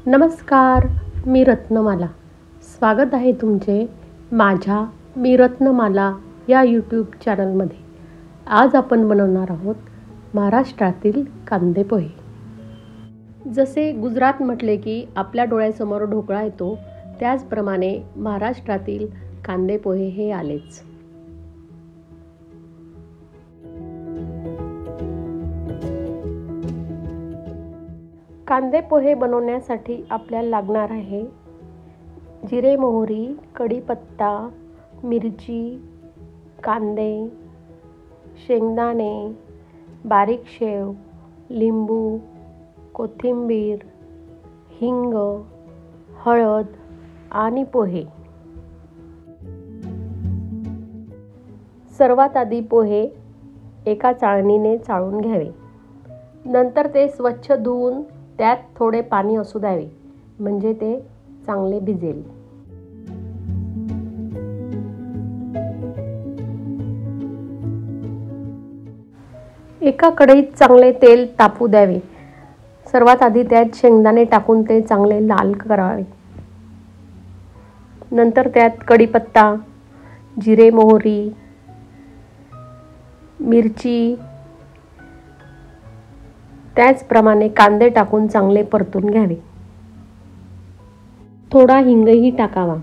नमस्कार, मी रत्नमाला. स्वागत आहे तुमचे माझ्या मी रत्नमाला या यूट्यूब चॅनलमध्ये. आज आपण बनवणार आहोत महाराष्ट्रातील कांदे पोहे. जसे गुजरात म्हटले की आपल्या डोळ्यासमोर ढोकळा येतो, त्याचप्रमाणे महाराष्ट्रातील कांदे पोहे हे आलेच. कांदे पोहे बनवण्यासाठी आपल्याला लागणार आहे जिरे, मोहरी, कढीपत्ता, मिरची, कांदे, शेंगदाणे, बारीक शेव, लिंबू, कोथिंबीर, हिंग, हळद आणि पोहे. सर्वात आधी पोहे एका चाळणीने चाळून घ्यावे. नंतर ते स्वच्छ धुवून त्यात थोडे पाणी असू द्यावे, म्हणजे ते चांगले भिजेल. एका कढईत चांगले तेल तापू द्यावे. सर्वात आधी त्यात शेंगदाणे टाकून ते चांगले लाल करावे. नंतर त्यात कढीपत्ता, जिरे, मोहरी, मिरची, त्याचप्रमाणे कांदे टाकून चांगले परतून घ्यावे. थोडा हिंगही टाकावा.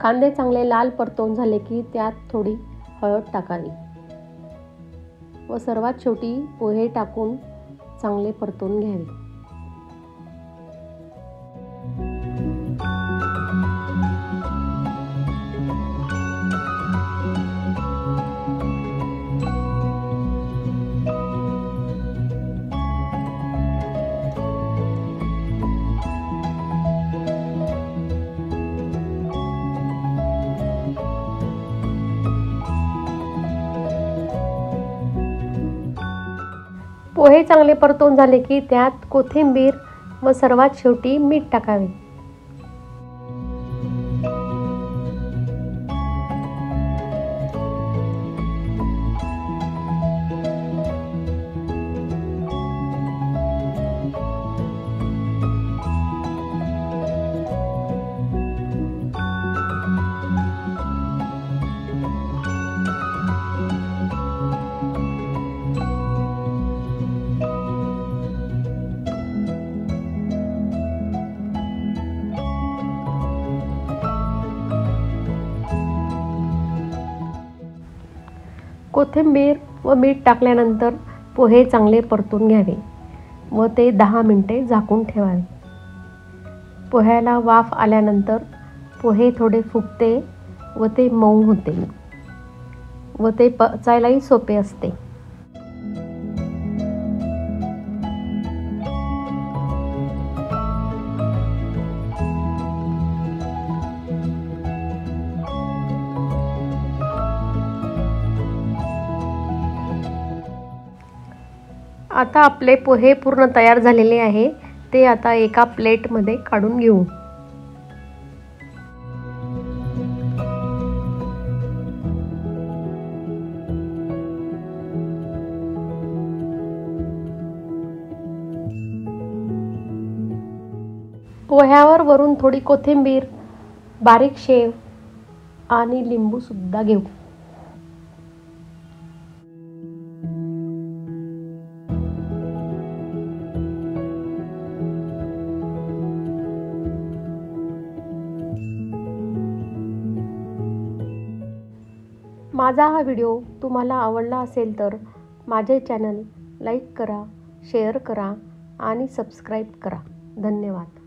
कांदे चांगले लाल परतून झाले की त्यात थोडी हळद टाकावी व सर्वात शेवटी पोहे टाकून चांगले परतून घ्यावे. पोहे चांगले परतून झाले की त्यात कोथिंबीर व सर्वात शेवटी मीठ टाकावे. कोथिंबीर व मीठ टाकल्यानंतर पोहे चांगले परतून घ्यावे व ते 10 मिनिटे झाकून ठेवावे. पोह्याला वाफ आल्यानंतर पोहे थोडे फुगते व ते मऊ होते व ते पचायलाही सोपे असते. आता आपले पोहे पूर्ण तयार झालेले आहे. ते आता एका प्लेटमध्ये काढून घेऊ. पोह्यावर वरून थोडी कोथिंबीर, बारीक शेव आणि लिंबू सुद्धा घेऊ. माझा हा व्हिडिओ तुम्हाला आवडला असेल तर माझे चॅनल लाईक करा, शेअर करा आणि सबस्क्राईब करा. धन्यवाद.